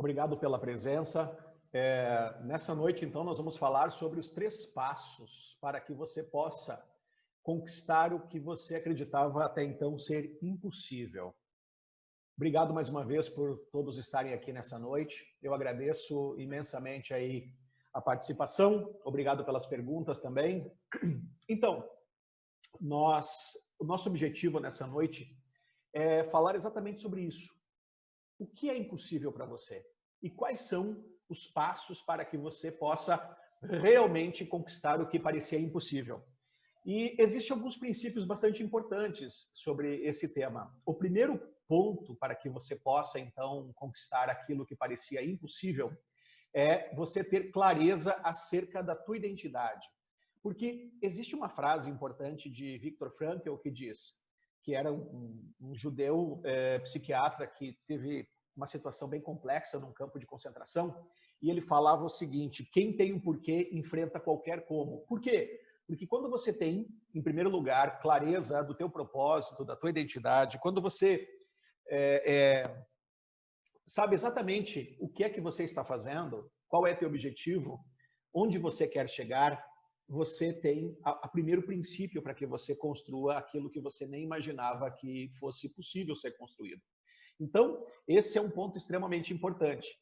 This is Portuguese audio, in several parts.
Obrigado pela presença. Nessa noite, então, nós vamos falar sobre os 3 passos para que você possa conquistar o que você acreditava até então ser impossível. Obrigado mais uma vez por todos estarem aqui nessa noite. Eu agradeço imensamente aí a participação. Obrigado pelas perguntas também. Então, o nosso objetivo nessa noite é falar exatamente sobre isso. O que é impossível para você? E quais são os passos para que você possa realmente conquistar o que parecia impossível? E existem alguns princípios bastante importantes sobre esse tema. O primeiro ponto para que você possa, então, conquistar aquilo que parecia impossível é você ter clareza acerca da tua identidade. Porque existe uma frase importante de Viktor Frankl que diz, que era um judeu psiquiatra que teve uma situação bem complexa num campo de concentração, e ele falava o seguinte: quem tem um porquê enfrenta qualquer como. Por quê? Porque quando você tem, em primeiro lugar, clareza do teu propósito, da tua identidade, quando você sabe exatamente o que é que você está fazendo, qual é teu objetivo, onde você quer chegar, você tem o primeiro princípio para que você construa aquilo que você nem imaginava que fosse possível ser construído. Então, esse é um ponto extremamente importante.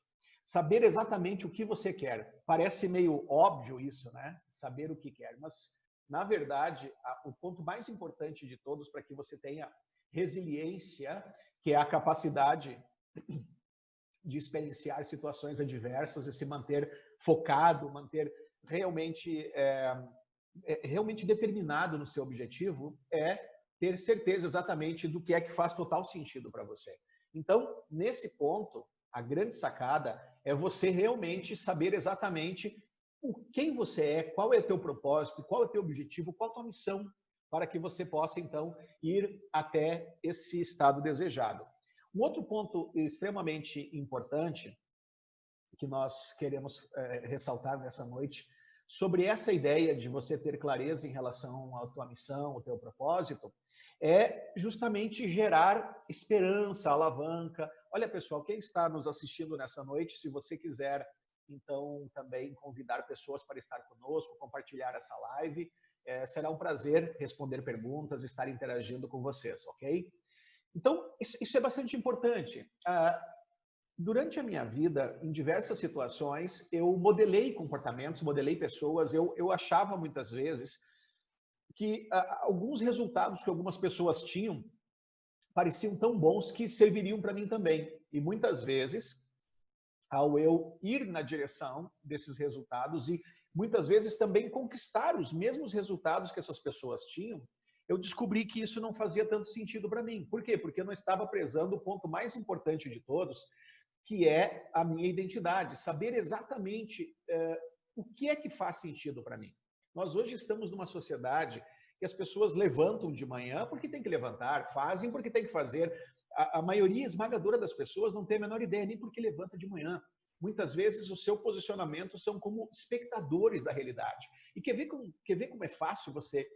Saber exatamente o que você quer. Parece meio óbvio isso, né? Saber o que quer, mas, na verdade, o ponto mais importante de todos para que você tenha resiliência, que é a capacidade de experienciar situações adversas e se manter focado, manter realmente determinado no seu objetivo, é ter certeza exatamente do que é que faz total sentido para você. Então, nesse ponto, a grande sacada é você realmente saber exatamente quem você é, qual é o teu propósito, qual é o teu objetivo, qual a tua missão, para que você possa, então, ir até esse estado desejado. Um outro ponto extremamente importante que nós queremos ressaltar nessa noite, sobre essa ideia de você ter clareza em relação à tua missão, ao teu propósito, é justamente gerar esperança, alavanca. Olha, pessoal, quem está nos assistindo nessa noite, se você quiser, então, também convidar pessoas para estar conosco, compartilhar essa live, será um prazer responder perguntas, estar interagindo com vocês, ok? Então, isso é bastante importante. Durante a minha vida, em diversas situações, eu modelei comportamentos, modelei pessoas, eu achava muitas vezes que alguns resultados que algumas pessoas tinham pareciam tão bons que serviriam para mim também. E muitas vezes, ao eu ir na direção desses resultados e muitas vezes também conquistar os mesmos resultados que essas pessoas tinham, eu descobri que isso não fazia tanto sentido para mim. Por quê? Porque eu não estava prezando o ponto mais importante de todos, que é a minha identidade, saber exatamente o que é que faz sentido para mim. Nós hoje estamos numa sociedade que as pessoas levantam de manhã porque tem que levantar, fazem porque tem que fazer. A maioria esmagadora das pessoas não tem a menor ideia nem porque levanta de manhã. Muitas vezes o seu posicionamento são como espectadores da realidade. E quer ver como é fácil você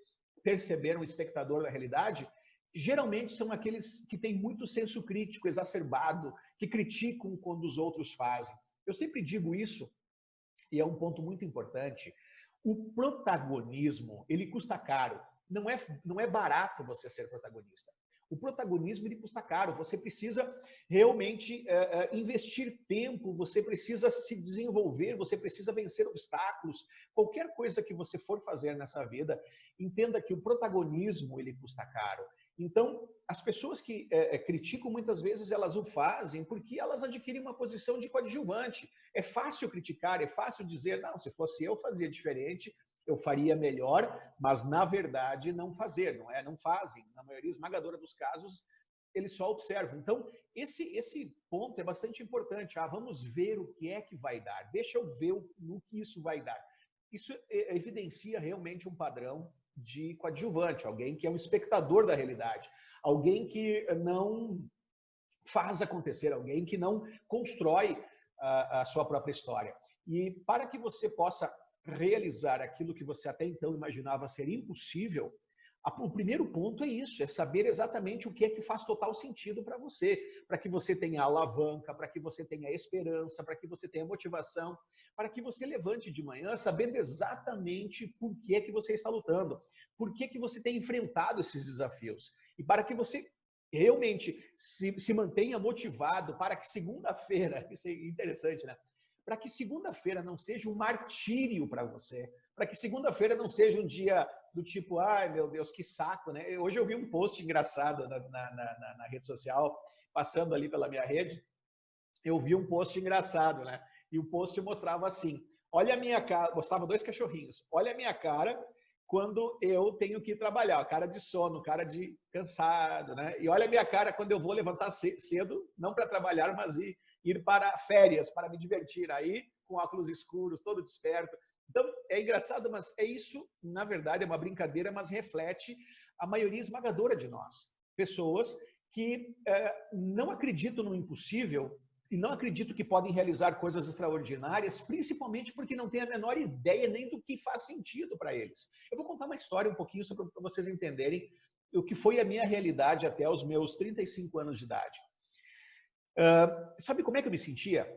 perceber um espectador da realidade? Geralmente são aqueles que têm muito senso crítico exacerbado, que criticam quando os outros fazem. Eu sempre digo isso, e é um ponto muito importante, o protagonismo, ele custa caro. Não é barato você ser protagonista. O protagonismo, ele custa caro. Você precisa realmente investir tempo, você precisa se desenvolver, você precisa vencer obstáculos. Qualquer coisa que você for fazer nessa vida, entenda que o protagonismo, ele custa caro. Então, as pessoas que criticam, muitas vezes, elas o fazem porque elas adquirem uma posição de coadjuvante. É fácil criticar, é fácil dizer, não, se fosse eu, fazia diferente, eu faria melhor, mas, na verdade, não fazer, não é? Não fazem. Na maioria esmagadora dos casos, eles só observam. Então, esse ponto é bastante importante. Vamos ver o que é que vai dar. Deixa eu ver no que isso vai dar. Isso evidencia realmente um padrão de coadjuvante, alguém que é um espectador da realidade, alguém que não faz acontecer, alguém que não constrói a sua própria história. E para que você possa realizar aquilo que você até então imaginava ser impossível, O primeiro ponto é isso, é saber exatamente o que é que faz total sentido para que você tenha alavanca, para que você tenha esperança, para que você tenha motivação, para que você levante de manhã sabendo exatamente por que é que você está lutando, por que é que você tem enfrentado esses desafios, e para que você realmente se mantenha motivado para que segunda-feira, isso é interessante, né? Para que segunda-feira não seja um martírio para você, para que segunda-feira não seja um dia do tipo, ai meu Deus, que saco, né? Hoje eu vi um post engraçado na rede social, passando ali pela minha rede, eu vi um post engraçado, né? E o post mostrava assim, olha a minha cara, mostrava dois cachorrinhos, olha a minha cara quando eu tenho que ir trabalhar, cara de sono, cara de cansado, né? E olha a minha cara quando eu vou levantar cedo, não para trabalhar, mas ir para férias, para me divertir aí, com óculos escuros, todo desperto. Então, é engraçado, mas é isso, na verdade, é uma brincadeira, mas reflete a maioria esmagadora de nós. Pessoas que não acreditam no impossível e não acreditam que podem realizar coisas extraordinárias, principalmente porque não têm a menor ideia nem do que faz sentido para eles. Eu vou contar uma história um pouquinho só para vocês entenderem o que foi a minha realidade até os meus 35 anos de idade. Sabe como é que eu me sentia?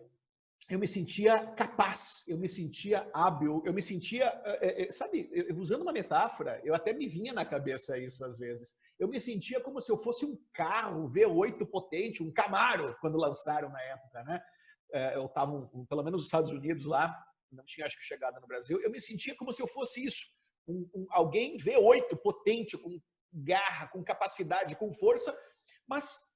Eu me sentia capaz, eu me sentia hábil, eu me sentia, sabe, usando uma metáfora, eu até me vinha na cabeça isso às vezes. Eu me sentia como se eu fosse um carro V8 potente, um Camaro, quando lançaram na época, né? Eu estava, pelo menos nos Estados Unidos lá, não tinha acho que chegado no Brasil, eu me sentia como se eu fosse isso, alguém V8 potente, com garra, com capacidade, com força, mas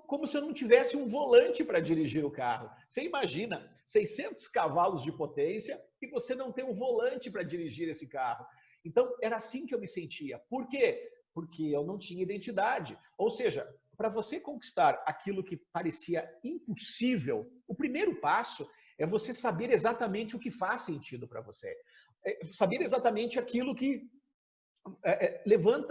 como se eu não tivesse um volante para dirigir o carro. Você imagina 600 cavalos de potência e você não tem um volante para dirigir esse carro. Então, era assim que eu me sentia. Por quê? Porque eu não tinha identidade. Ou seja, para você conquistar aquilo que parecia impossível, o primeiro passo é você saber exatamente o que faz sentido para você. Saber exatamente aquilo que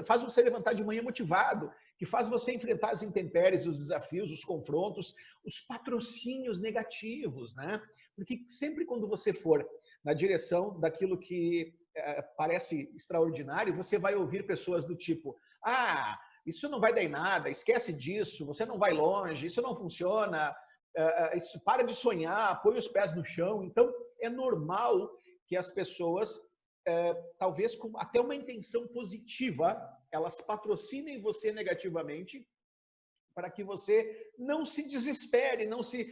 faz você levantar de manhã motivado, que faz você enfrentar as intempéries, os desafios, os confrontos, os patrocínios negativos, né? Porque sempre quando você for na direção daquilo que parece extraordinário, você vai ouvir pessoas do tipo, isso não vai dar em nada, esquece disso, você não vai longe, isso não funciona, isso, para de sonhar, põe os pés no chão. Então, é normal que as pessoas talvez com até uma intenção positiva, elas patrocinem você negativamente para que você não se desespere, não se,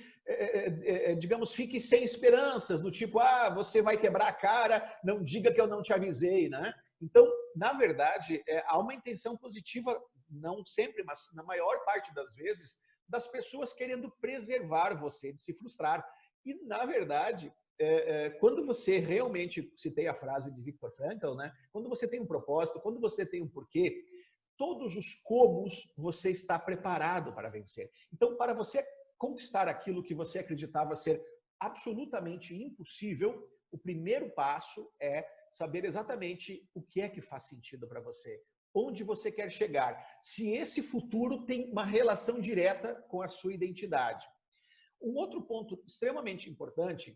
digamos, fique sem esperanças, do tipo, você vai quebrar a cara, não diga que eu não te avisei, né? Então, na verdade, há uma intenção positiva, não sempre, mas na maior parte das vezes, das pessoas querendo preservar você de se frustrar. E, na verdade, quando você realmente, citei a frase de Viktor Frankl, né? Quando você tem um propósito, quando você tem um porquê, todos os comos você está preparado para vencer. Então, para você conquistar aquilo que você acreditava ser absolutamente impossível, o primeiro passo é saber exatamente o que é que faz sentido para você, onde você quer chegar, se esse futuro tem uma relação direta com a sua identidade. Um outro ponto extremamente importante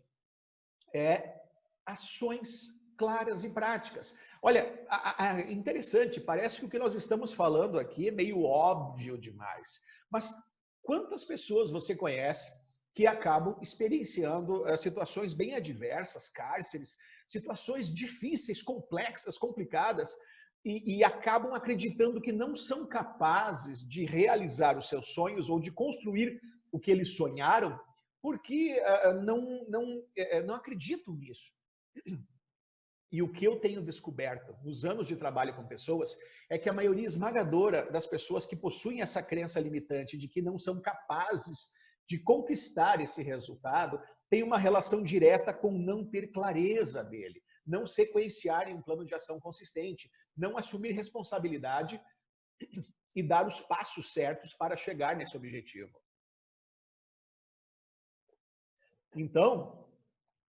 é ações claras e práticas. Olha, interessante, parece que o que nós estamos falando aqui é meio óbvio demais, mas quantas pessoas você conhece que acabam experienciando situações bem adversas, cárceres, situações difíceis, complexas, complicadas, e acabam acreditando que não são capazes de realizar os seus sonhos ou de construir o que eles sonharam, porque não acreditam nisso. E o que eu tenho descoberto nos anos de trabalho com pessoas é que a maioria esmagadora das pessoas que possuem essa crença limitante de que não são capazes de conquistar esse resultado tem uma relação direta com não ter clareza dele, não sequenciarem um plano de ação consistente, não assumir responsabilidade e dar os passos certos para chegar nesse objetivo. Então,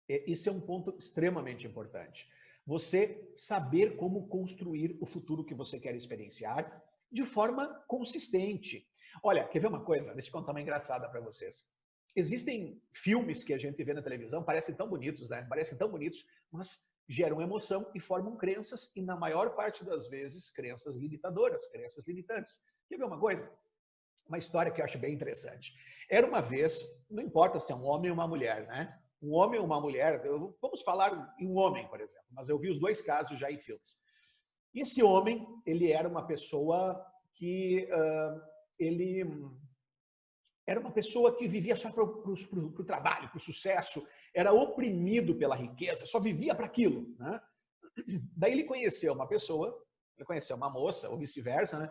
isso é um ponto extremamente importante. Você saber como construir o futuro que você quer experienciar de forma consistente. Olha, quer ver uma coisa? Deixa eu contar uma engraçada para vocês. Existem filmes que a gente vê na televisão, parecem tão bonitos, né? Parecem tão bonitos, mas geram emoção e formam crenças, e na maior parte das vezes, crenças limitadoras, crenças limitantes. Quer ver uma coisa? Uma história que eu acho bem interessante. Era uma vez, não importa se é um homem ou uma mulher, né? Um homem ou uma mulher, vamos falar em um homem, por exemplo, mas eu vi os dois casos já em filmes. E esse homem, ele era uma pessoa que ele era uma pessoa que vivia só para o trabalho, para o sucesso, era oprimido pela riqueza, só vivia para aquilo, né? Daí ele conheceu uma pessoa, ele conheceu uma moça, ou vice-versa, né?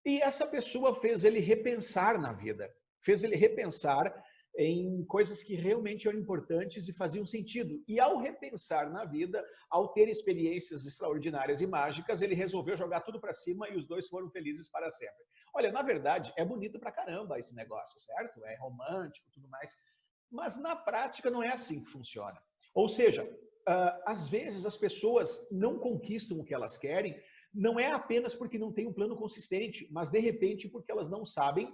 E essa pessoa fez ele repensar na vida, fez ele repensar em coisas que realmente eram importantes e faziam sentido. E ao repensar na vida, ao ter experiências extraordinárias e mágicas, ele resolveu jogar tudo para cima e os dois foram felizes para sempre. Olha, na verdade, é bonito pra caramba esse negócio, certo? É romântico e tudo mais. Mas na prática não é assim que funciona. Ou seja, às vezes as pessoas não conquistam o que elas querem, não é apenas porque não tem um plano consistente, mas de repente porque elas não sabem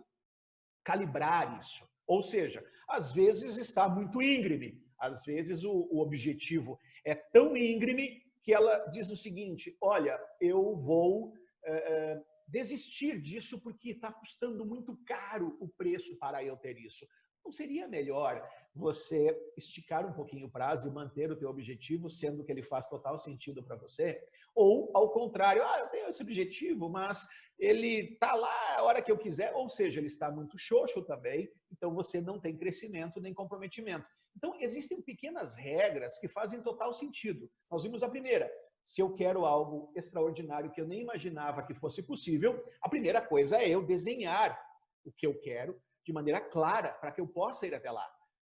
calibrar isso. Ou seja, às vezes está muito íngreme, às vezes o objetivo é tão íngreme que ela diz o seguinte: olha, eu vou desistir disso porque está custando muito caro o preço para eu ter isso. Não seria melhor você esticar um pouquinho o prazo e manter o teu objetivo, sendo que ele faz total sentido para você? Ou, ao contrário, eu tenho esse objetivo, mas ele está lá a hora que eu quiser, ou seja, ele está muito xoxo também, então você não tem crescimento nem comprometimento. Então, existem pequenas regras que fazem total sentido. Nós vimos a primeira. Se eu quero algo extraordinário que eu nem imaginava que fosse possível, a primeira coisa é eu desenhar o que eu quero de maneira clara para que eu possa ir até lá.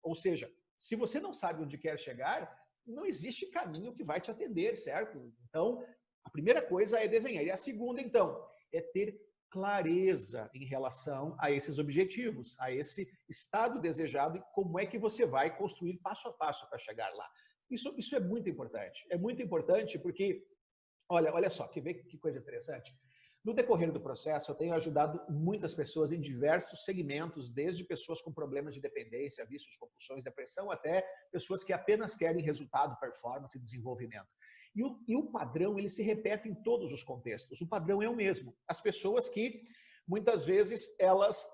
Ou seja, se você não sabe onde quer chegar, não existe caminho que vai te atender, certo? Então, a primeira coisa é desenhar. E a segunda, então, é ter clareza em relação a esses objetivos, a esse estado desejado e como é que você vai construir passo a passo para chegar lá. Isso é muito importante. É muito importante porque, olha só, quer ver que coisa interessante? No decorrer do processo, eu tenho ajudado muitas pessoas em diversos segmentos, desde pessoas com problemas de dependência, vícios, compulsões, depressão, até pessoas que apenas querem resultado, performance e desenvolvimento. E o padrão, ele se repete em todos os contextos. O padrão é o mesmo. As pessoas que, muitas vezes, elas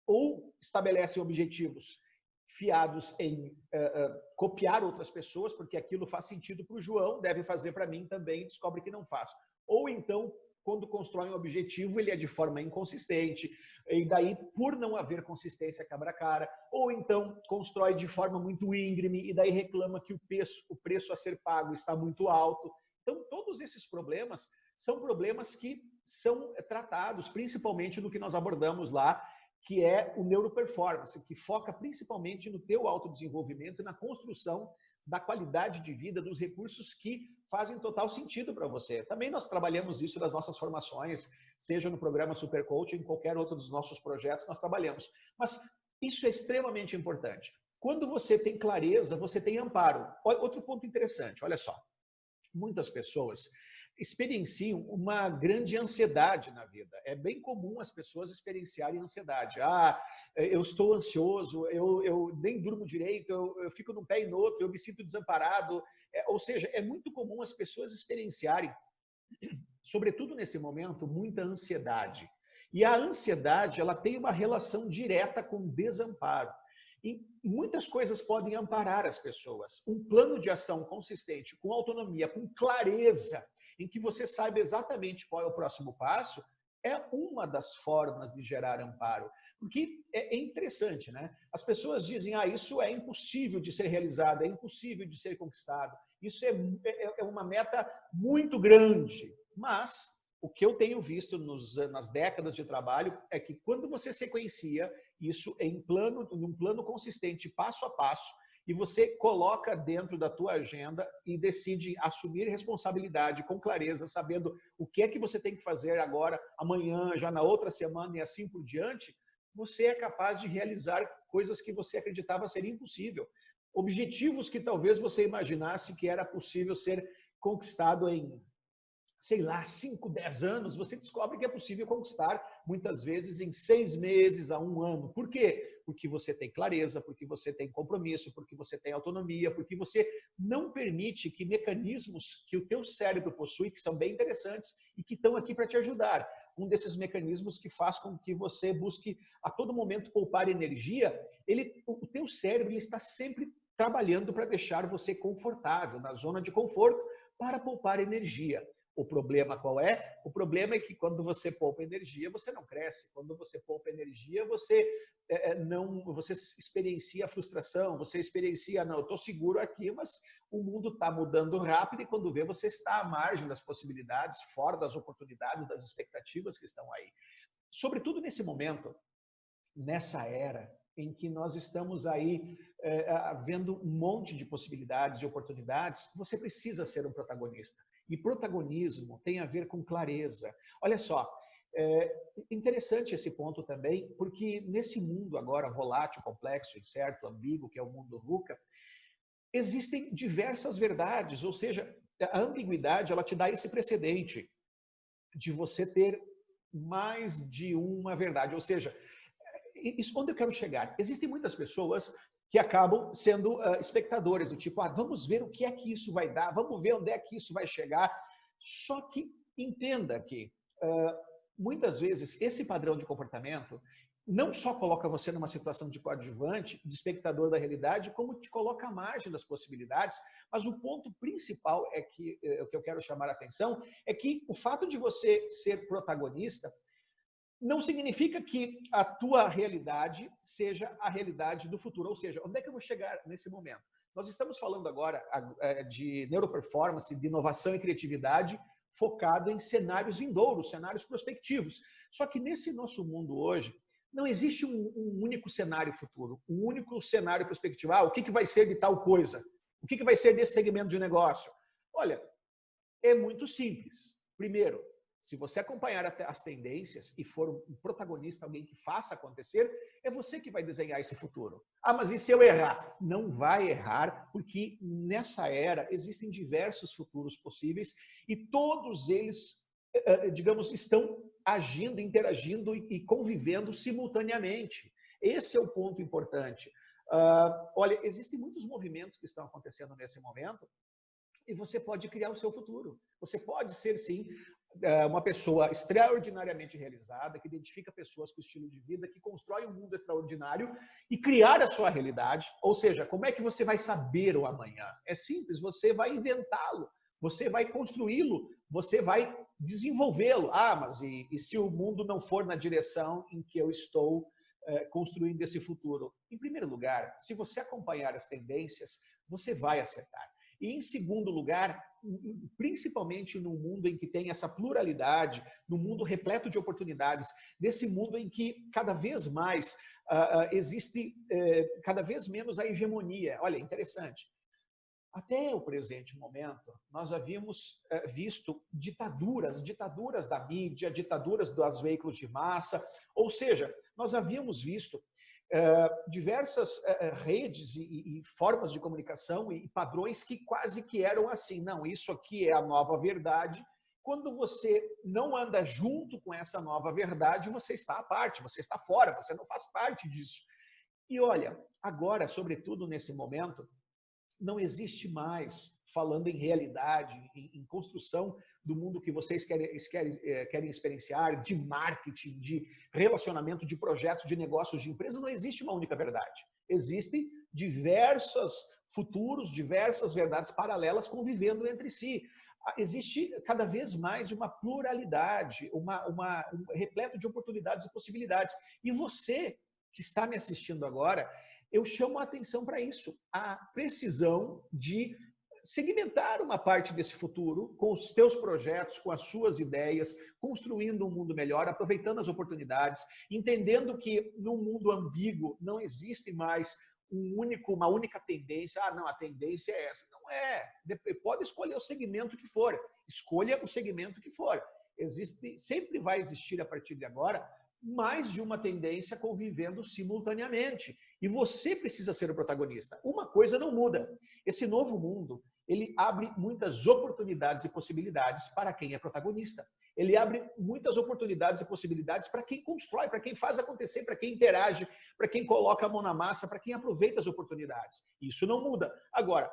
ou estabelecem objetivos fiados em copiar outras pessoas, porque aquilo faz sentido para o João, deve fazer para mim também, e descobre que não faz. Ou então, quando constrói um objetivo, ele é de forma inconsistente, e daí, por não haver consistência, quebra a cara. Ou então, constrói de forma muito íngreme, e daí reclama que o preço a ser pago está muito alto. Então, todos esses problemas são problemas que são tratados, principalmente no que nós abordamos lá, que é o neuroperformance, que foca principalmente no teu autodesenvolvimento e na construção da qualidade de vida, dos recursos que fazem total sentido para você. Também nós trabalhamos isso nas nossas formações, seja no programa Super Coach, em qualquer outro dos nossos projetos, nós trabalhamos. Mas isso é extremamente importante. Quando você tem clareza, você tem amparo. Outro ponto interessante, olha só. Muitas pessoas experienciam uma grande ansiedade na vida. É bem comum as pessoas experienciarem ansiedade. Eu estou ansioso, eu nem durmo direito, eu fico num pé e no outro, eu me sinto desamparado. Ou seja, é muito comum as pessoas experienciarem, sobretudo nesse momento, muita ansiedade. E a ansiedade, ela tem uma relação direta com desamparo. E muitas coisas podem amparar as pessoas. Um plano de ação consistente, com autonomia, com clareza, em que você saiba exatamente qual é o próximo passo, é uma das formas de gerar amparo. Porque é interessante, né? As pessoas dizem, isso é impossível de ser realizado, é impossível de ser conquistado. Isso é uma meta muito grande. Mas o que eu tenho visto nas décadas de trabalho é que quando você sequencia isso em um plano consistente, passo a passo, e você coloca dentro da tua agenda e decide assumir responsabilidade com clareza, sabendo o que é que você tem que fazer agora, amanhã, já na outra semana e assim por diante, você é capaz de realizar coisas que você acreditava ser impossível. Objetivos que talvez você imaginasse que era possível ser conquistado em, sei lá, 5, 10 anos, você descobre que é possível conquistar, muitas vezes, em 6 meses a 1 ano. Por quê? porque você tem clareza, porque você tem compromisso, porque você tem autonomia, porque você não permite que mecanismos que o teu cérebro possui, que são bem interessantes e que estão aqui para te ajudar. Um desses mecanismos que faz com que você busque a todo momento poupar energia, o teu cérebro ele está sempre trabalhando para deixar você confortável, na zona de conforto, para poupar energia. O problema qual é? O problema é que quando você poupa energia, você não cresce. Quando você poupa energia, você experiencia a frustração, você experiencia, não, eu estou seguro aqui, mas o mundo está mudando rápido e quando vê, você está à margem das possibilidades, fora das oportunidades, das expectativas que estão aí. Sobretudo nesse momento, nessa era em que nós estamos aí vendo um monte de possibilidades e oportunidades, você precisa ser um protagonista. E protagonismo tem a ver com clareza. Olha só, interessante esse ponto também, porque nesse mundo agora volátil, complexo, incerto, ambíguo, que é o mundo VUCA, existem diversas verdades, ou seja, a ambiguidade ela te dá esse precedente de você ter mais de uma verdade, ou seja, isso, onde eu quero chegar? Existem muitas pessoas que acabam sendo espectadores, do tipo, vamos ver o que é que isso vai dar, vamos ver onde é que isso vai chegar. Só que entenda que, muitas vezes, esse padrão de comportamento não só coloca você numa situação de coadjuvante, de espectador da realidade, como te coloca à margem das possibilidades, mas o ponto principal é que, o que eu quero chamar a atenção, é que o fato de você ser protagonista não significa que a tua realidade seja a realidade do futuro. Ou seja, onde é que eu vou chegar nesse momento? Nós estamos falando agora de neuroperformance, de inovação e criatividade focado em cenários vindouros, cenários prospectivos. Só que nesse nosso mundo hoje, não existe um único cenário futuro, um único cenário prospectivo. O que vai ser de tal coisa? O que vai ser desse segmento de negócio? Olha, é muito simples. Primeiro, se você acompanhar as tendências e for um protagonista, alguém que faça acontecer, é você que vai desenhar esse futuro. Mas e se eu errar? Não vai errar, porque nessa era existem diversos futuros possíveis e todos eles, digamos, estão agindo, interagindo e convivendo simultaneamente. Esse é o ponto importante. Olha, existem muitos movimentos que estão acontecendo nesse momento e você pode criar o seu futuro. Você pode ser, sim, uma pessoa extraordinariamente realizada, que identifica pessoas com estilo de vida, que constrói um mundo extraordinário e criar a sua realidade. Ou seja, como é que você vai saber o amanhã? É simples, você vai inventá-lo, você vai construí-lo, você vai desenvolvê-lo. Mas e se o mundo não for na direção em que eu estou construindo esse futuro? Em primeiro lugar, se você acompanhar as tendências, você vai acertar. E, em segundo lugar, principalmente no mundo em que tem essa pluralidade, no mundo repleto de oportunidades, nesse mundo em que cada vez mais existe cada vez menos a hegemonia. Olha, interessante. Até o presente momento, nós havíamos visto ditaduras da mídia, ditaduras dos veículos de massa, ou seja, nós havíamos visto diversas redes e formas de comunicação e padrões que quase que eram assim, não, isso aqui é a nova verdade. Quando você não anda junto com essa nova verdade, você está à parte, você está fora, você não faz parte disso. E olha, agora, sobretudo nesse momento, não existe mais, falando em realidade, em construção do mundo que vocês querem experienciar, de marketing, de relacionamento, de projetos, de negócios, de empresa, não existe uma única verdade. Existem diversos futuros, diversas verdades paralelas convivendo entre si. Existe cada vez mais uma pluralidade, um repleto de oportunidades e possibilidades. E você que está me assistindo agora, eu chamo a atenção para isso, a precisão de segmentar uma parte desse futuro com os teus projetos, com as suas ideias, construindo um mundo melhor, aproveitando as oportunidades, entendendo que no mundo ambíguo não existe mais uma única tendência. Não, a tendência é essa. Não é. Pode escolher o segmento que for. Escolha o segmento que for. Sempre vai existir, a partir de agora, mais de uma tendência convivendo simultaneamente. E você precisa ser o protagonista. Uma coisa não muda. Esse novo mundo, ele abre muitas oportunidades e possibilidades para quem é protagonista. Ele abre muitas oportunidades e possibilidades para quem constrói, para quem faz acontecer, para quem interage, para quem coloca a mão na massa, para quem aproveita as oportunidades. Isso não muda. Agora,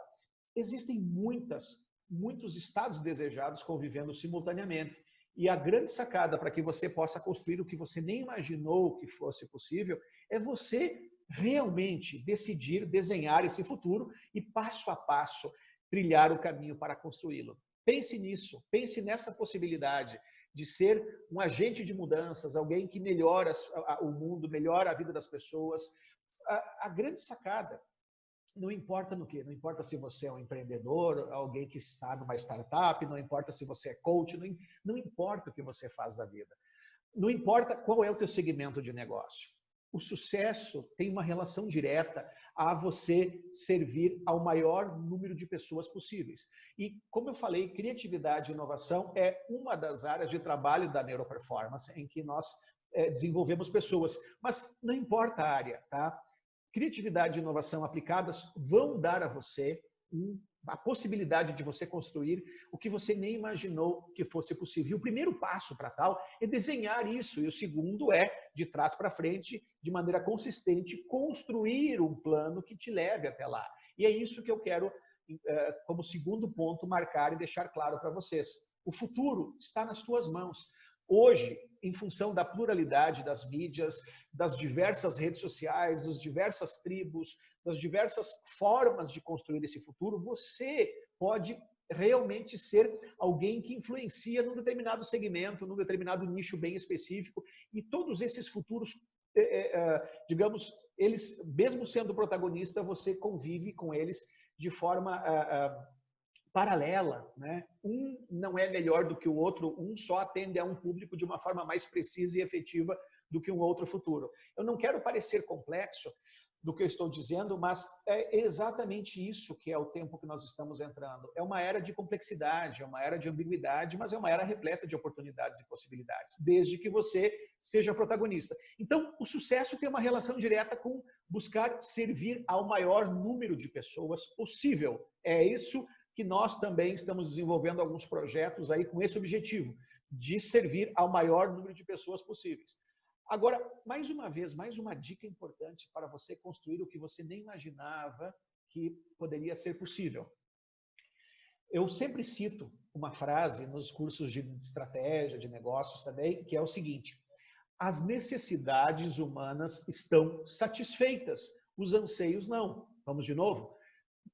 existem muitos estados desejados convivendo simultaneamente. E a grande sacada para que você possa construir o que você nem imaginou que fosse possível é você realmente decidir desenhar esse futuro e, passo a passo, trilhar o caminho para construí-lo. Pense nisso, pense nessa possibilidade de ser um agente de mudanças, alguém que melhora o mundo, melhora a vida das pessoas. A grande sacada, não importa no quê, não importa se você é um empreendedor, alguém que está numa startup, não importa se você é coach, não importa o que você faz da vida. Não importa qual é o teu segmento de negócio. O sucesso tem uma relação direta a você servir ao maior número de pessoas possíveis. E, como eu falei, criatividade e inovação é uma das áreas de trabalho da neuroperformance em que nós desenvolvemos pessoas. Mas não importa a área, tá? Criatividade e inovação aplicadas vão dar a você a possibilidade de você construir o que você nem imaginou que fosse possível. E o primeiro passo para tal é desenhar isso, e o segundo é, de trás para frente, de maneira consistente, construir um plano que te leve até lá. E é isso que eu quero, como segundo ponto, marcar e deixar claro para vocês. O futuro está nas tuas mãos. Hoje, em função da pluralidade das mídias, das diversas redes sociais, das diversas tribos, das diversas formas de construir esse futuro, você pode realmente ser alguém que influencia num determinado segmento, num determinado nicho bem específico. E todos esses futuros, digamos, eles, mesmo sendo protagonista, você convive com eles de forma paralela, né? Um não é melhor do que o outro, um só atende a um público de uma forma mais precisa e efetiva do que um outro futuro. Eu não quero parecer complexo do que eu estou dizendo, mas é exatamente isso que é o tempo que nós estamos entrando. É uma era de complexidade, é uma era de ambiguidade, mas é uma era repleta de oportunidades e possibilidades, desde que você seja protagonista. Então, o sucesso tem uma relação direta com buscar servir ao maior número de pessoas possível. É isso que nós também estamos desenvolvendo alguns projetos aí com esse objetivo, de servir ao maior número de pessoas possíveis. Agora, mais uma vez, mais uma dica importante para você construir o que você nem imaginava que poderia ser possível. Eu sempre cito uma frase nos cursos de estratégia, de negócios também, que é o seguinte: as necessidades humanas estão satisfeitas, os anseios não. Vamos de novo?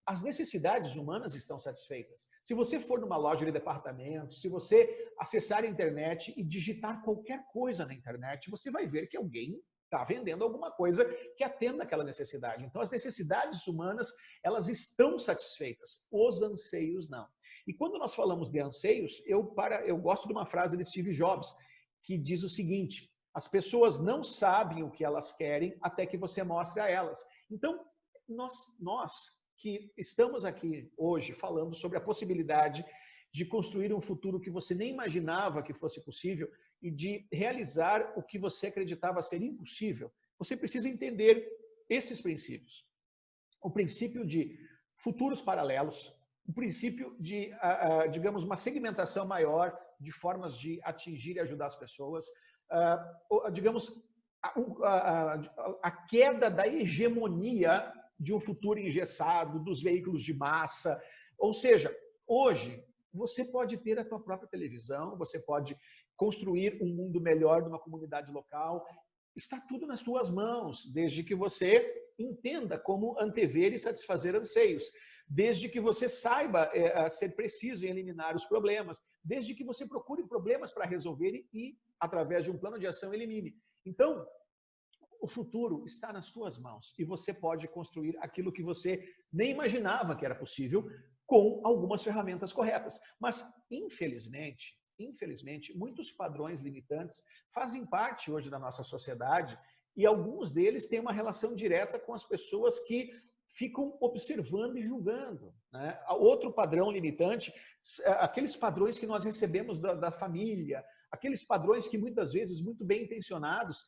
As necessidades humanas estão satisfeitas. Se você for numa loja de departamento, se você acessar a internet e digitar qualquer coisa na internet, você vai ver que alguém está vendendo alguma coisa que atenda aquela necessidade. Então, as necessidades humanas, elas estão satisfeitas, os anseios não. E quando nós falamos de anseios, eu gosto de uma frase de Steve Jobs, que diz o seguinte: as pessoas não sabem o que elas querem até que você mostre a elas. Então, nós que estamos aqui hoje falando sobre a possibilidade de construir um futuro que você nem imaginava que fosse possível e de realizar o que você acreditava ser impossível, você precisa entender esses princípios. O princípio de futuros paralelos, o princípio de, digamos, uma segmentação maior de formas de atingir e ajudar as pessoas, digamos, a queda da hegemonia de um futuro engessado, dos veículos de massa. Ou seja, hoje, você pode ter a tua própria televisão, você pode construir um mundo melhor numa comunidade local. Está tudo nas suas mãos, desde que você entenda como antever e satisfazer anseios, desde que você saiba ser preciso em eliminar os problemas, desde que você procure problemas para resolver e, através de um plano de ação, elimine. Então, o futuro está nas suas mãos e você pode construir aquilo que você nem imaginava que era possível com algumas ferramentas corretas. Mas, infelizmente, muitos padrões limitantes fazem parte hoje da nossa sociedade e alguns deles têm uma relação direta com as pessoas que ficam observando e julgando, né? Outro padrão limitante, aqueles padrões que nós recebemos da família, aqueles padrões que muitas vezes, muito bem intencionados,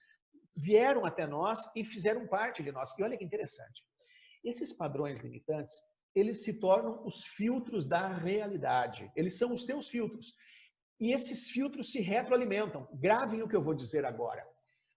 vieram até nós e fizeram parte de nós. E olha que interessante, esses padrões limitantes, eles se tornam os filtros da realidade. Eles são os teus filtros. E esses filtros se retroalimentam. Gravem o que eu vou dizer agora.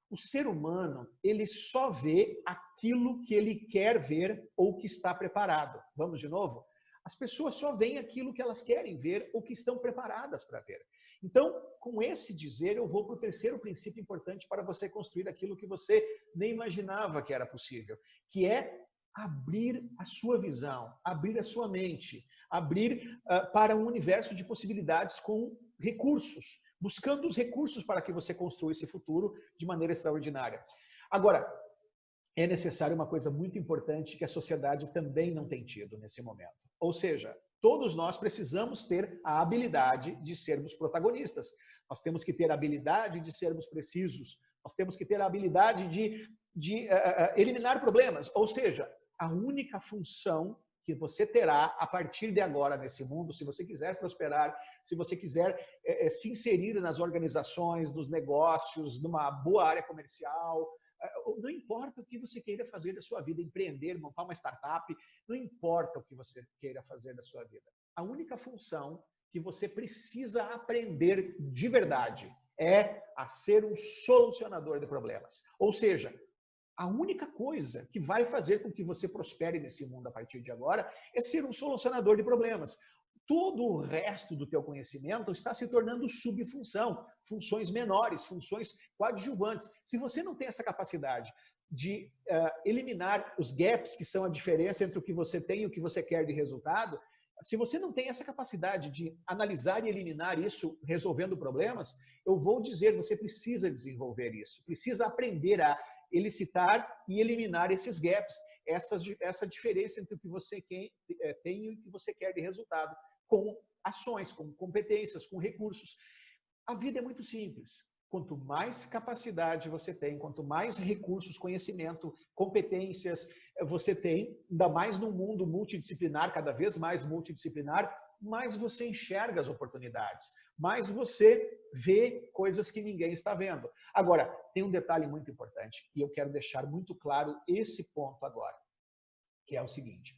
O ser humano, ele só vê aquilo que ele quer ver ou que está preparado. Vamos de novo? As pessoas só veem aquilo que elas querem ver ou que estão preparadas para ver. Então, com esse dizer, eu vou para o terceiro princípio importante para você construir aquilo que você nem imaginava que era possível, que é abrir a sua visão, abrir a sua mente, abrir para um universo de possibilidades com recursos, buscando os recursos para que você construa esse futuro de maneira extraordinária. Agora, é necessário uma coisa muito importante que a sociedade também não tem tido nesse momento. Ou seja, todos nós precisamos ter a habilidade de sermos protagonistas. Nós temos que ter a habilidade de sermos precisos. Nós temos que ter a habilidade de eliminar problemas. Ou seja, a única função que você terá a partir de agora nesse mundo, se você quiser prosperar, se você quiser se inserir nas organizações, nos negócios, numa boa área comercial, não importa o que você queira fazer da sua vida, empreender, montar uma startup, não importa o que você queira fazer da sua vida. A única função que você precisa aprender de verdade é a ser um solucionador de problemas. Ou seja, a única coisa que vai fazer com que você prospere nesse mundo a partir de agora é ser um solucionador de problemas. Todo o resto do teu conhecimento está se tornando subfunção, funções menores, funções coadjuvantes. Se você não tem essa capacidade de eliminar os gaps, que são a diferença entre o que você tem e o que você quer de resultado, se você não tem essa capacidade de analisar e eliminar isso resolvendo problemas, eu vou dizer, você precisa desenvolver isso, precisa aprender a elicitar e eliminar esses gaps, essa diferença entre o que você tem e o que você quer de resultado, com ações, com competências, com recursos. A vida é muito simples. Quanto mais capacidade você tem, quanto mais recursos, conhecimento, competências você tem, ainda mais num mundo multidisciplinar, cada vez mais multidisciplinar, mais você enxerga as oportunidades, mais você vê coisas que ninguém está vendo. Agora, tem um detalhe muito importante, e eu quero deixar muito claro esse ponto agora, que é o seguinte.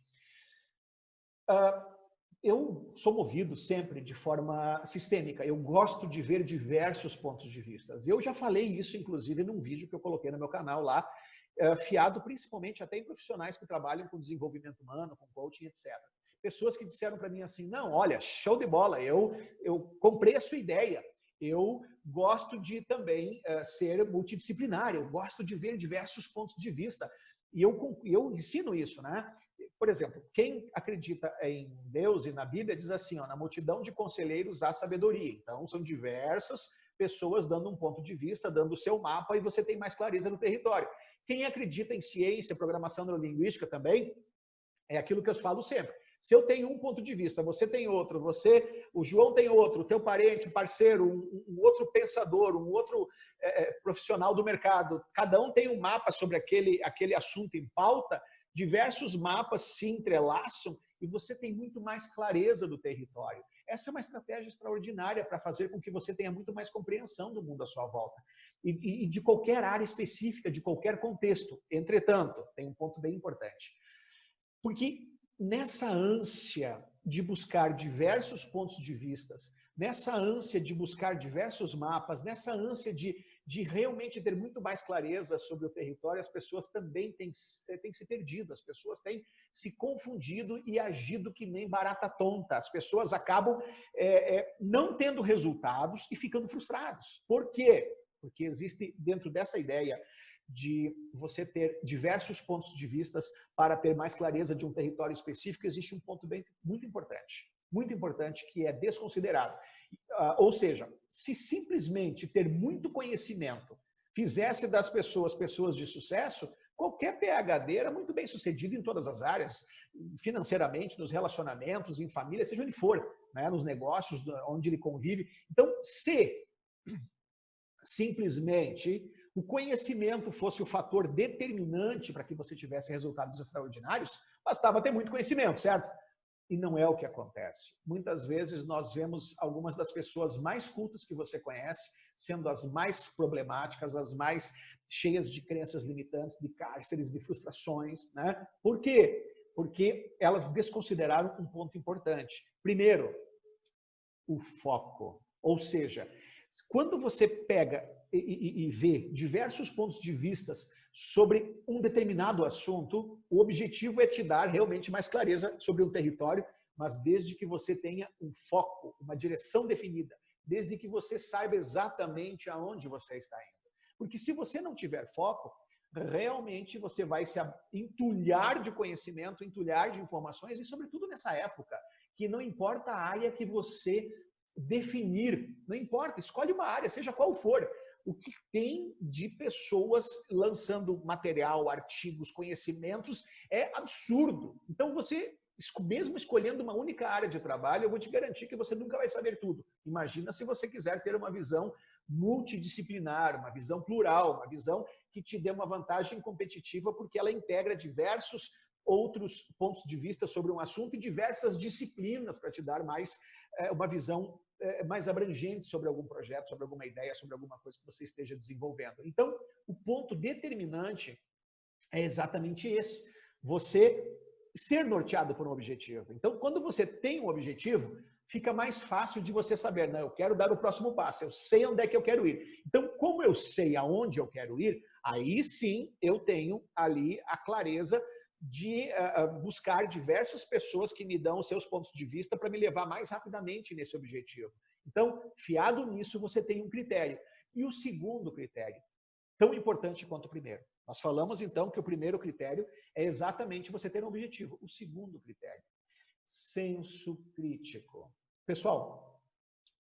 Eu sou movido sempre de forma sistêmica. Eu gosto de ver diversos pontos de vista. Eu já falei isso, inclusive, num vídeo que eu coloquei no meu canal lá, fiado principalmente até em profissionais que trabalham com desenvolvimento humano, com coaching, etc. Pessoas que disseram para mim assim, não, olha, show de bola, eu comprei a sua ideia. Eu gosto de também ser multidisciplinar, eu gosto de ver diversos pontos de vista. E eu ensino isso, né? Por exemplo, quem acredita em Deus e na Bíblia diz assim, ó, na multidão de conselheiros há sabedoria. Então, são diversas pessoas dando um ponto de vista, dando o seu mapa e você tem mais clareza no território. Quem acredita em ciência, programação neurolinguística também, é aquilo que eu falo sempre. Se eu tenho um ponto de vista, você tem outro, o João tem outro, o teu parente, um parceiro, um outro pensador, um outro profissional do mercado, cada um tem um mapa sobre aquele assunto em pauta, diversos mapas se entrelaçam e você tem muito mais clareza do território. Essa é uma estratégia extraordinária para fazer com que você tenha muito mais compreensão do mundo à sua volta e de qualquer área específica, de qualquer contexto. Entretanto, tem um ponto bem importante. Porque nessa ânsia de buscar diversos pontos de vistas, nessa ânsia de buscar diversos mapas, nessa ânsia de realmente ter muito mais clareza sobre o território, as pessoas também têm se perdido, as pessoas têm se confundido e agido que nem barata tonta. As pessoas acabam não tendo resultados e ficando frustrados. Por quê? Porque existe dentro dessa ideia de você ter diversos pontos de vistas para ter mais clareza de um território específico, existe um ponto muito importante, que é desconsiderado. Ou seja, se simplesmente ter muito conhecimento fizesse das pessoas de sucesso, qualquer PhD era muito bem sucedido em todas as áreas, financeiramente, nos relacionamentos, em família, seja onde for, né, nos negócios, onde ele convive. Então, se simplesmente o conhecimento fosse o fator determinante para que você tivesse resultados extraordinários, bastava ter muito conhecimento, certo? E não é o que acontece. Muitas vezes nós vemos algumas das pessoas mais cultas que você conhece sendo as mais problemáticas, as mais cheias de crenças limitantes, de cárceres, de frustrações, né? Por quê? porque elas desconsideraram um ponto importante. Primeiro, o foco. Ou seja, quando você pega e vê diversos pontos de vista sobre um determinado assunto, o objetivo é te dar realmente mais clareza sobre um território, mas desde que você tenha um foco, uma direção definida, desde que você saiba exatamente aonde você está indo. Porque se você não tiver foco, realmente você vai se entulhar de conhecimento, entulhar de informações, e sobretudo nessa época, que não importa a área que você definir, não importa, escolhe uma área, seja qual for. O que tem de pessoas lançando material, artigos, conhecimentos, é absurdo. Então, você, mesmo escolhendo uma única área de trabalho, eu vou te garantir que você nunca vai saber tudo. Imagina se você quiser ter uma visão multidisciplinar, uma visão plural, uma visão que te dê uma vantagem competitiva, porque ela integra diversos outros pontos de vista sobre um assunto e diversas disciplinas para te dar mais uma visão mais abrangente sobre algum projeto, sobre alguma ideia, sobre alguma coisa que você esteja desenvolvendo. Então, o ponto determinante é exatamente esse. Você ser norteado por um objetivo. Então, quando você tem um objetivo, fica mais fácil de você saber, não, eu quero dar o próximo passo, eu sei onde é que eu quero ir. Então, como eu sei aonde eu quero ir, aí sim eu tenho ali a clareza de buscar diversas pessoas que me dão os seus pontos de vista para me levar mais rapidamente nesse objetivo. Então, fiado nisso, você tem um critério. E o segundo critério, tão importante quanto o primeiro. Nós falamos, então, que o primeiro critério é exatamente você ter um objetivo. O segundo critério, senso crítico. Pessoal,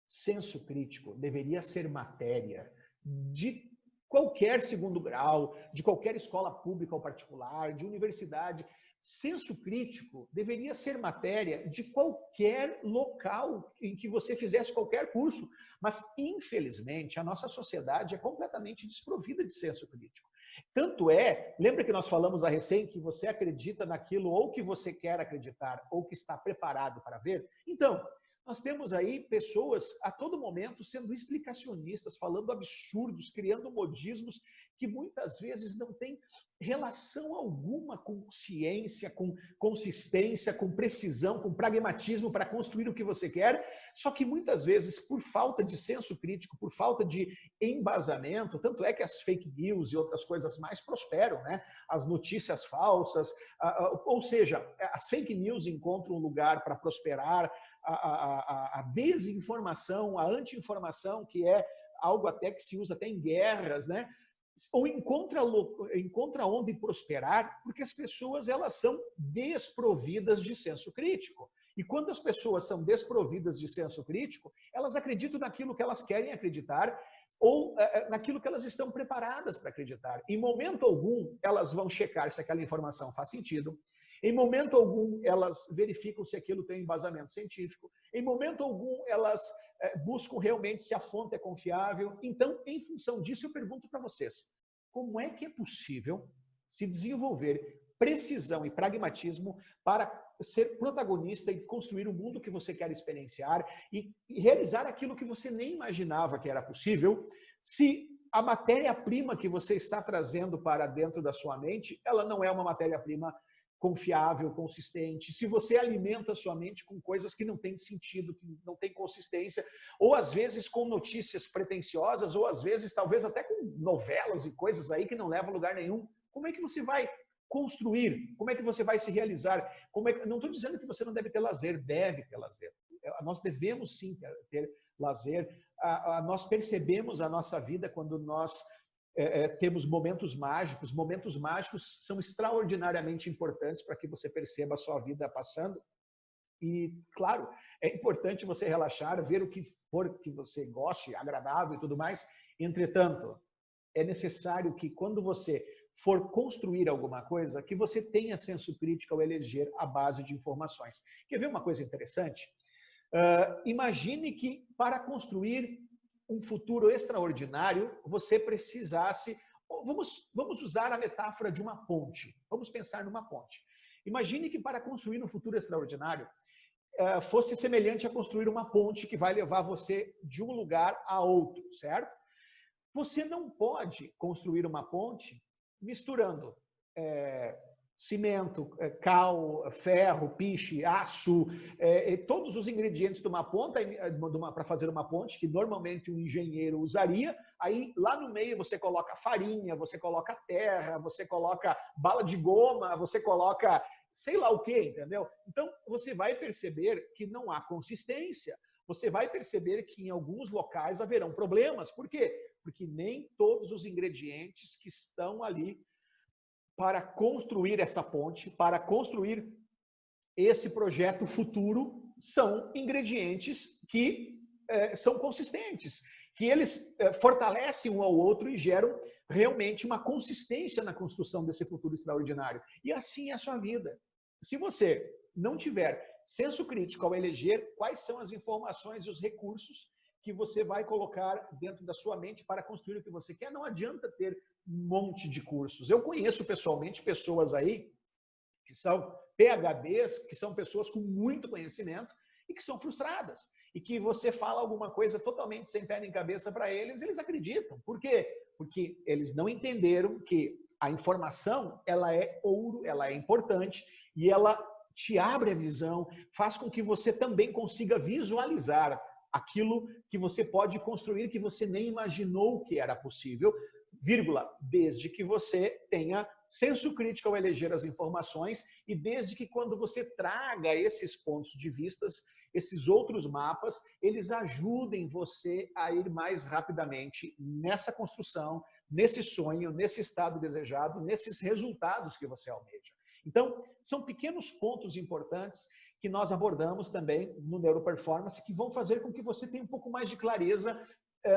senso crítico deveria ser matéria de qualquer segundo grau, de qualquer escola pública ou particular, de universidade. Senso crítico deveria ser matéria de qualquer local em que você fizesse qualquer curso. Mas, infelizmente, a nossa sociedade é completamente desprovida de senso crítico. Tanto é, lembra que nós falamos a recém que você acredita naquilo ou que você quer acreditar ou que está preparado para ver? Então, nós temos aí pessoas a todo momento sendo explicacionistas, falando absurdos, criando modismos que muitas vezes não têm relação alguma com ciência, com consistência, com precisão, com pragmatismo para construir o que você quer, só que muitas vezes, por falta de senso crítico, por falta de embasamento, tanto é que as fake news e outras coisas mais prosperam, né? As notícias falsas, ou seja, as fake news encontram um lugar para prosperar, a desinformação, a anti-informação, que é algo até que se usa até em guerras, né? Ou encontra onde prosperar, porque as pessoas elas são desprovidas de senso crítico. E quando as pessoas são desprovidas de senso crítico, elas acreditam naquilo que elas querem acreditar ou naquilo que elas estão preparadas para acreditar. Em momento algum, elas vão checar se aquela informação faz sentido. Em momento algum, elas verificam se aquilo tem embasamento científico. Em momento algum, elas buscam realmente se a fonte é confiável. Então, em função disso, eu pergunto para vocês, como é que é possível se desenvolver precisão e pragmatismo para ser protagonista e construir o mundo que você quer experienciar e realizar aquilo que você nem imaginava que era possível, se a matéria-prima que você está trazendo para dentro da sua mente, ela não é uma matéria-prima confiável, consistente, se você alimenta a sua mente com coisas que não têm sentido, que não têm consistência, ou às vezes com notícias pretensiosas, ou às vezes talvez até com novelas e coisas aí que não levam a lugar nenhum, como é que você vai construir? Como é que você vai se realizar? Não estou dizendo que você não deve ter lazer, deve ter lazer. Nós devemos sim ter lazer. Nós percebemos a nossa vida quando nós temos momentos mágicos. Momentos mágicos são extraordinariamente importantes para que você perceba a sua vida passando. E, claro, é importante você relaxar, ver o que for que você goste, agradável e tudo mais. Entretanto, é necessário que quando você for construir alguma coisa, que você tenha senso crítico ao eleger a base de informações. Quer ver uma coisa interessante? Imagine que para construir um futuro extraordinário, você precisasse... Vamos usar a metáfora de uma ponte. Vamos pensar numa ponte. Imagine que para construir um futuro extraordinário, fosse semelhante a construir uma ponte que vai levar você de um lugar a outro, certo? Você não pode construir uma ponte misturando cimento, cal, ferro, piche, aço, todos os ingredientes de uma ponta para fazer uma ponte, que normalmente um engenheiro usaria. Aí lá no meio você coloca farinha, você coloca terra, você coloca bala de goma, você coloca sei lá o que, entendeu? Então você vai perceber que não há consistência. Você vai perceber que em alguns locais haverão problemas. Por quê? Porque nem todos os ingredientes que estão ali para construir essa ponte, para construir esse projeto futuro, são ingredientes que são consistentes, que eles fortalecem um ao outro e geram realmente uma consistência na construção desse futuro extraordinário. E assim é a sua vida. Se você não tiver senso crítico ao eleger quais são as informações e os recursos que você vai colocar dentro da sua mente para construir o que você quer, não adianta ter um monte de cursos. Eu conheço pessoalmente pessoas aí que são PhDs, que são pessoas com muito conhecimento e que são frustradas. E que você fala alguma coisa totalmente sem pé nem cabeça para eles, eles acreditam. Por quê? Porque eles não entenderam que a informação, ela é ouro, ela é importante e ela te abre a visão, faz com que você também consiga visualizar aquilo que você pode construir que você nem imaginou que era possível, vírgula, desde que você tenha senso crítico ao eleger as informações e desde que quando você traga esses pontos de vistas, esses outros mapas, eles ajudem você a ir mais rapidamente nessa construção, nesse sonho, nesse estado desejado, nesses resultados que você almeja. Então, são pequenos pontos importantes que nós abordamos também no Neuroperformance, que vão fazer com que você tenha um pouco mais de clareza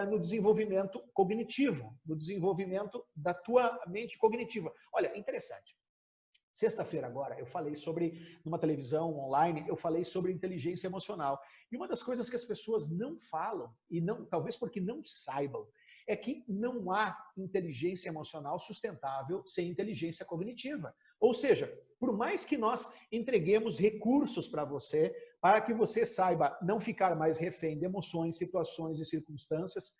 no desenvolvimento cognitivo, no desenvolvimento da tua mente cognitiva. Olha, interessante. Sexta-feira agora, eu falei sobre, numa televisão online, eu falei sobre inteligência emocional. E uma das coisas que as pessoas não falam, e não, talvez porque não saibam, é que não há inteligência emocional sustentável sem inteligência cognitiva. Ou seja, por mais que nós entreguemos recursos para você, para que você saiba não ficar mais refém de emoções, situações e circunstâncias,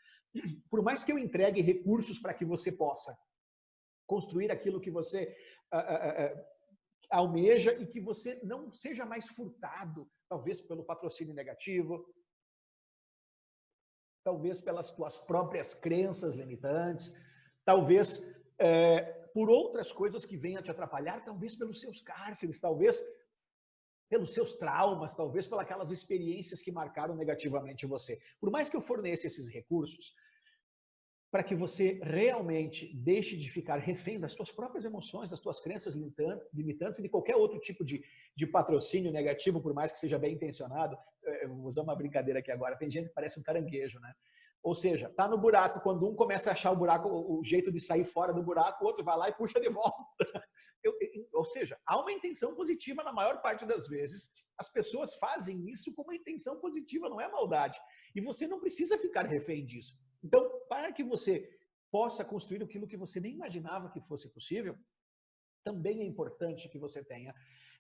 por mais que eu entregue recursos para que você possa construir aquilo que você almeja e que você não seja mais furtado, talvez pelo patrocínio negativo, talvez pelas tuas próprias crenças limitantes, talvez por outras coisas que venham a te atrapalhar, talvez pelos seus cárceres, talvez pelos seus traumas, talvez pelas aquelas experiências que marcaram negativamente você. Por mais que eu forneça esses recursos, para que você realmente deixe de ficar refém das suas próprias emoções, das suas crenças limitantes e de qualquer outro tipo de patrocínio negativo, por mais que seja bem intencionado. Eu vou usar uma brincadeira aqui agora. Tem gente que parece um caranguejo, né? Ou seja, tá no buraco, quando um começa a achar o buraco, o jeito de sair fora do buraco, o outro vai lá e puxa de volta. Ou seja, há uma intenção positiva na maior parte das vezes. As pessoas fazem isso com uma intenção positiva, não é maldade. E você não precisa ficar refém disso. Então, para que você possa construir aquilo que você nem imaginava que fosse possível, também é importante que você tenha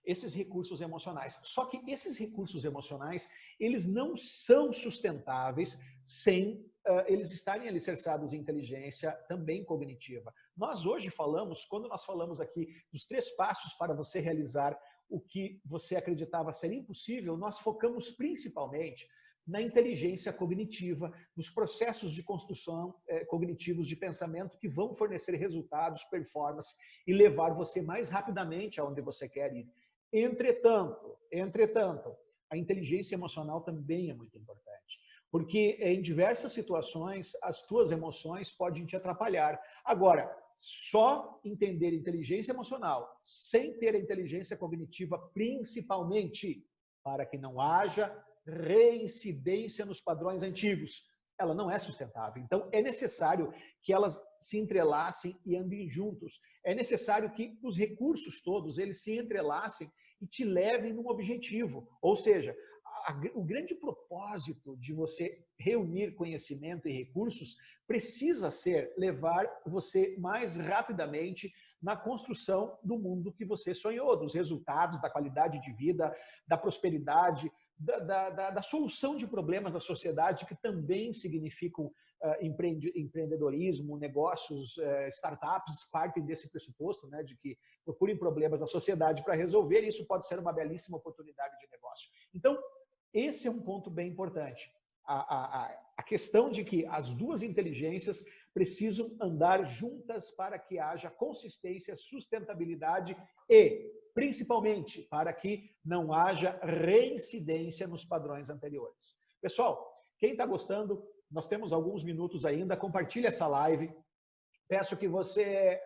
esses recursos emocionais. Só que esses recursos emocionais, eles não são sustentáveis sem eles estarem alicerçados em inteligência também cognitiva. Nós hoje falamos, quando nós falamos aqui dos 3 passos para você realizar o que você acreditava ser impossível, nós focamos principalmente na inteligência cognitiva, nos processos de construção cognitivos de pensamento que vão fornecer resultados, performance e levar você mais rapidamente aonde você quer ir. Entretanto, a inteligência emocional também é muito importante, porque em diversas situações as tuas emoções podem te atrapalhar. Agora, só entender inteligência emocional sem ter a inteligência cognitiva, principalmente para que não haja reincidência nos padrões antigos, ela não é sustentável. Então, é necessário que elas se entrelacem e andem juntos. É necessário que os recursos todos, eles se entrelacem e te levem num objetivo. Ou seja, o grande propósito de você reunir conhecimento e recursos precisa ser levar você mais rapidamente na construção do mundo que você sonhou, dos resultados, da qualidade de vida, da prosperidade, da solução de problemas da sociedade que também significam empreendedorismo, negócios, startups partem desse pressuposto, né, de que procurem problemas na sociedade para resolver, e isso pode ser uma belíssima oportunidade de negócio. Então, esse é um ponto bem importante. A questão de que as duas inteligências precisam andar juntas para que haja consistência, sustentabilidade e, principalmente, para que não haja reincidência nos padrões anteriores. Pessoal, quem está gostando, nós temos alguns minutos ainda, compartilhe essa live. Peço que você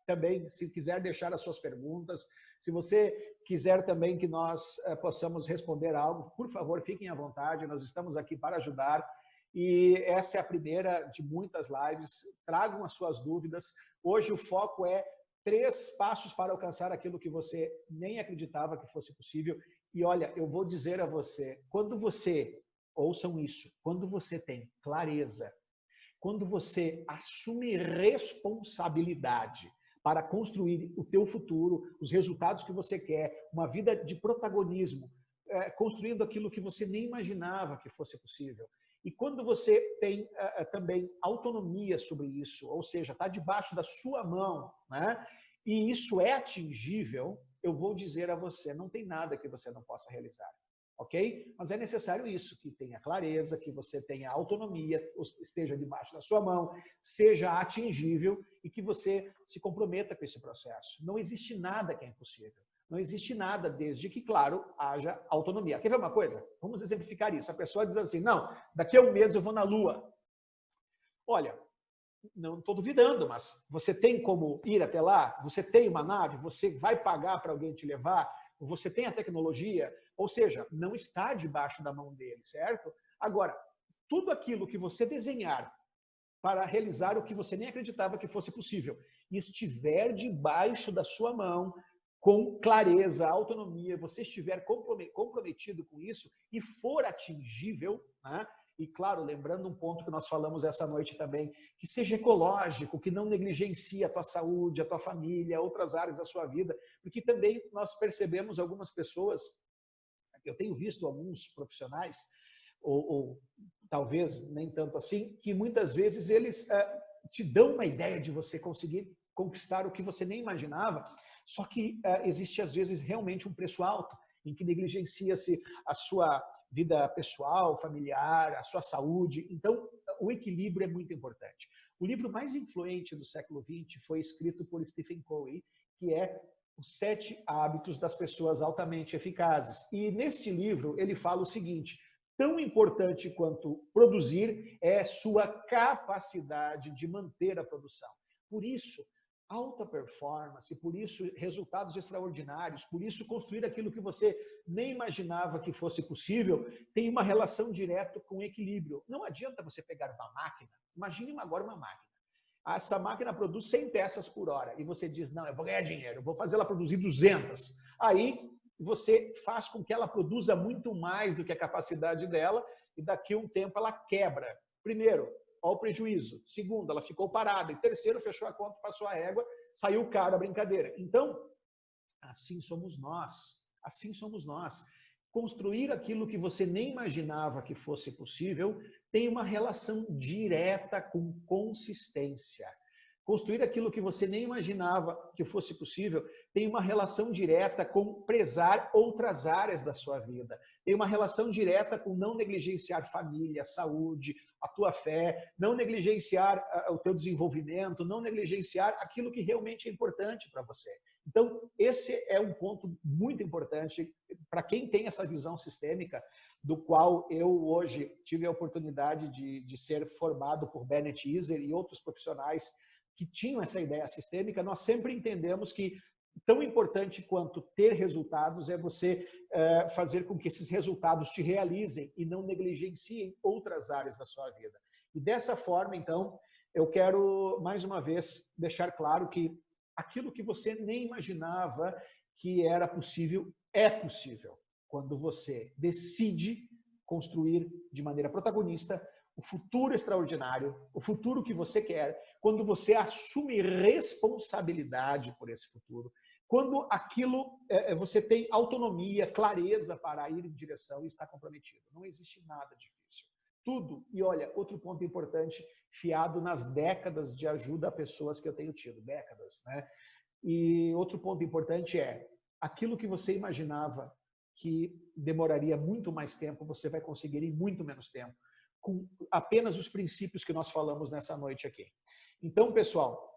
também, se quiser deixar as suas perguntas, se você quiser também que nós possamos responder algo, por favor, fiquem à vontade, nós estamos aqui para ajudar. E essa é a primeira de muitas lives. Tragam as suas dúvidas. Hoje o foco é 3 passos para alcançar aquilo que você nem acreditava que fosse possível. E olha, eu vou dizer a você, quando você, ouçam isso, quando você tem clareza, quando você assume responsabilidade para construir o teu futuro, os resultados que você quer, uma vida de protagonismo, construindo aquilo que você nem imaginava que fosse possível. E quando você tem também autonomia sobre isso, ou seja, está debaixo da sua mão, né? E isso é atingível, eu vou dizer a você, não tem nada que você não possa realizar. Ok? Mas é necessário isso, que tenha clareza, que você tenha autonomia, esteja debaixo da sua mão, seja atingível e que você se comprometa com esse processo. Não existe nada que é impossível. Não existe nada desde que, claro, haja autonomia. Quer ver uma coisa? Vamos exemplificar isso. A pessoa diz assim, não, daqui a um mês eu vou na Lua. Olha, não estou duvidando, mas você tem como ir até lá? Você tem uma nave? Você vai pagar para alguém te levar? Você tem a tecnologia? Ou seja, não está debaixo da mão dele, certo? Agora, tudo aquilo que você desenhar para realizar o que você nem acreditava que fosse possível e estiver debaixo da sua mão, com clareza, autonomia, você estiver comprometido com isso e for atingível, né? E claro, lembrando um ponto que nós falamos essa noite também, que seja ecológico, que não negligencie a tua saúde, a tua família, outras áreas da sua vida, porque também nós percebemos algumas pessoas, eu tenho visto alguns profissionais, ou talvez nem tanto assim, que muitas vezes eles te dão uma ideia de você conseguir conquistar o que você nem imaginava, só que existe às vezes realmente um preço alto, em que negligencia-se a sua vida pessoal, familiar, a sua saúde. Então, o equilíbrio é muito importante. O livro mais influente do século XX foi escrito por Stephen Covey, que é Os 7 Hábitos das Pessoas Altamente Eficazes. E neste livro ele fala o seguinte, tão importante quanto produzir é sua capacidade de manter a produção. Por isso, alta performance, por isso resultados extraordinários, por isso construir aquilo que você nem imaginava que fosse possível, tem uma relação direta com equilíbrio. Não adianta você pegar uma máquina, imagine agora uma máquina. Essa máquina produz 100 peças por hora e você diz, não, eu vou ganhar dinheiro, eu vou fazer ela produzir 200. Aí você faz com que ela produza muito mais do que a capacidade dela e daqui a um tempo ela quebra. Primeiro, olha o prejuízo. Segundo, ela ficou parada. E terceiro, fechou a conta, passou a régua, saiu caro a brincadeira. Então, assim somos nós. Assim somos nós. Construir aquilo que você nem imaginava que fosse possível tem uma relação direta com consistência. Construir aquilo que você nem imaginava que fosse possível tem uma relação direta com prezar outras áreas da sua vida. Tem uma relação direta com não negligenciar família, saúde, a tua fé, não negligenciar o teu desenvolvimento, não negligenciar aquilo que realmente é importante para você. Então, esse é um ponto muito importante para quem tem essa visão sistêmica, do qual eu hoje tive a oportunidade de ser formado por Bennett Iser e outros profissionais que tinham essa ideia sistêmica. Nós sempre entendemos que tão importante quanto ter resultados é você fazer com que esses resultados te realizem e não negligenciem outras áreas da sua vida. E dessa forma, então, eu quero mais uma vez deixar claro que aquilo que você nem imaginava que era possível, é possível, quando você decide construir de maneira protagonista o futuro extraordinário, o futuro que você quer, quando você assume responsabilidade por esse futuro, quando aquilo você tem autonomia, clareza para ir em direção e está comprometido. Não existe nada difícil. tudo. E olha, outro ponto importante, fiado nas décadas de ajuda a pessoas que eu tenho tido, décadas, né? E outro ponto importante é, aquilo que você imaginava que demoraria muito mais tempo, você vai conseguir em muito menos tempo, com apenas os princípios que nós falamos nessa noite aqui. Então, pessoal,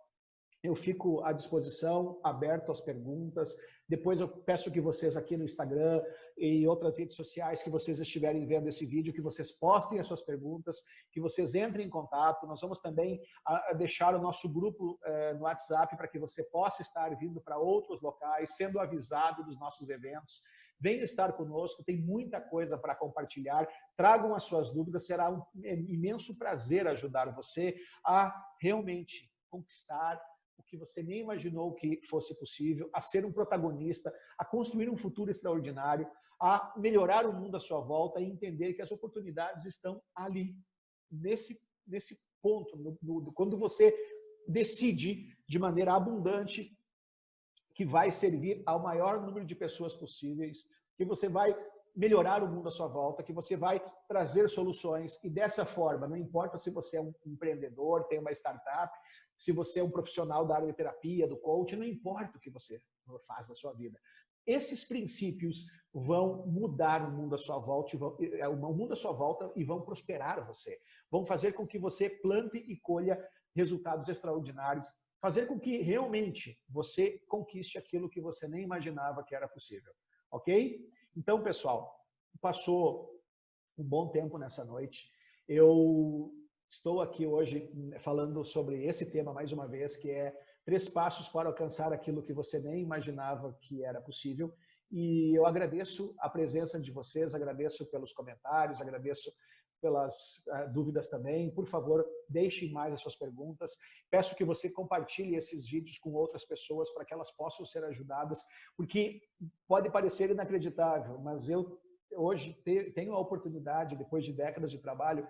eu fico à disposição, aberto às perguntas. Depois eu peço que vocês aqui no Instagram e outras redes sociais que vocês estiverem vendo esse vídeo, que vocês postem as suas perguntas, que vocês entrem em contato. Nós vamos também deixar o nosso grupo no WhatsApp para que você possa estar vindo para outros locais, sendo avisado dos nossos eventos. Venha estar conosco, tem muita coisa para compartilhar. Tragam as suas dúvidas, será um imenso prazer ajudar você a realmente conquistar o que você nem imaginou que fosse possível, a ser um protagonista, a construir um futuro extraordinário, a melhorar o mundo à sua volta e entender que as oportunidades estão ali, nesse ponto, quando você decide de maneira abundante que vai servir ao maior número de pessoas possíveis, que você vai melhorar o mundo à sua volta, que você vai trazer soluções e dessa forma, não importa se você é um empreendedor, tem uma startup, se você é um profissional da área de terapia, do coaching, não importa o que você faz na sua vida. Esses princípios vão mudar o mundo à sua volta, o mundo à sua volta e vão prosperar você. Vão fazer com que você plante e colha resultados extraordinários, fazer com que realmente você conquiste aquilo que você nem imaginava que era possível. Ok? Então, pessoal, passou um bom tempo nessa noite. Eu estou aqui hoje falando sobre esse tema mais uma vez, que é 3 passos para alcançar aquilo que você nem imaginava que era possível. E eu agradeço a presença de vocês, agradeço pelos comentários, agradeço pelas dúvidas também. Por favor, deixem mais as suas perguntas. Peço que você compartilhe esses vídeos com outras pessoas para que elas possam ser ajudadas, porque pode parecer inacreditável, mas eu hoje tenho a oportunidade, depois de décadas de trabalho,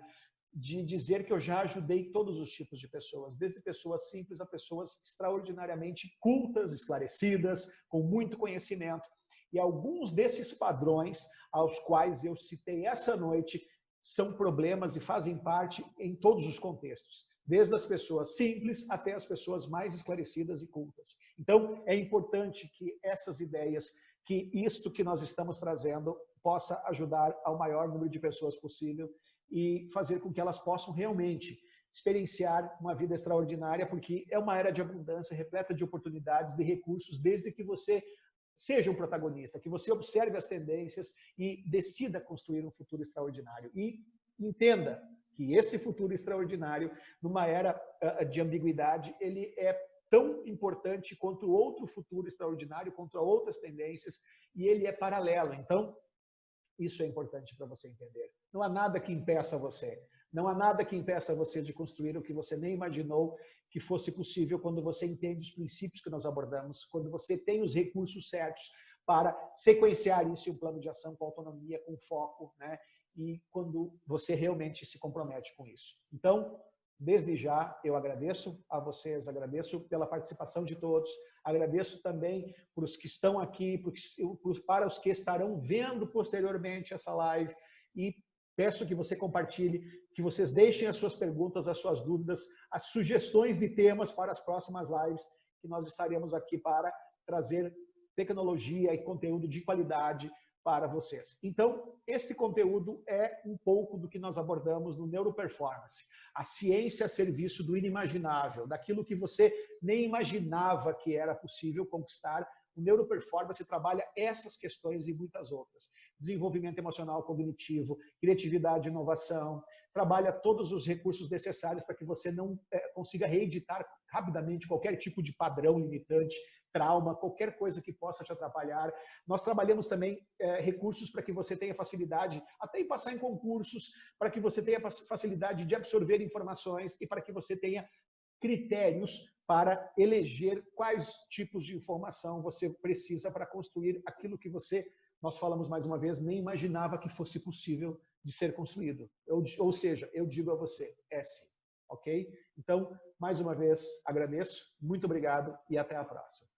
de dizer que eu já ajudei todos os tipos de pessoas, desde pessoas simples a pessoas extraordinariamente cultas, esclarecidas, com muito conhecimento. E alguns desses padrões aos quais eu citei essa noite são problemas e fazem parte em todos os contextos, desde as pessoas simples até as pessoas mais esclarecidas e cultas. Então, é importante que essas ideias, que isto que nós estamos trazendo, possa ajudar ao maior número de pessoas possível e fazer com que elas possam realmente experienciar uma vida extraordinária, porque é uma era de abundância, repleta de oportunidades, de recursos, desde que você seja um protagonista, que você observe as tendências e decida construir um futuro extraordinário. E entenda que esse futuro extraordinário, numa era de ambiguidade, ele é tão importante quanto outro futuro extraordinário, contra outras tendências, e ele é paralelo. Então, isso é importante para você entender. Não há nada que impeça você. Não há nada que impeça você de construir o que você nem imaginou que fosse possível quando você entende os princípios que nós abordamos, quando você tem os recursos certos para sequenciar isso em um plano de ação com autonomia, com foco, né? E quando você realmente se compromete com isso. Então, desde já, eu agradeço a vocês, agradeço pela participação de todos, agradeço também para os que estão aqui, para os que estarão vendo posteriormente essa live e peço que você compartilhe, que vocês deixem as suas perguntas, as suas dúvidas, as sugestões de temas para as próximas lives, que nós estaremos aqui para trazer tecnologia e conteúdo de qualidade para vocês. Então, esse conteúdo é um pouco do que nós abordamos no Neuroperformance. A ciência a serviço do inimaginável, daquilo que você nem imaginava que era possível conquistar. O Neuroperformance trabalha essas questões e muitas outras. Desenvolvimento emocional cognitivo, criatividade e inovação, trabalha todos os recursos necessários para que você não consiga reeditar rapidamente qualquer tipo de padrão limitante, trauma, qualquer coisa que possa te atrapalhar. Nós trabalhamos também recursos para que você tenha facilidade até em passar em concursos, para que você tenha facilidade de absorver informações e para que você tenha critérios para eleger quais tipos de informação você precisa para construir aquilo que você, nós falamos mais uma vez, nem imaginava que fosse possível de ser construído. Ou seja, eu digo a você, é sim. Ok? Então, mais uma vez, agradeço, muito obrigado e até a próxima.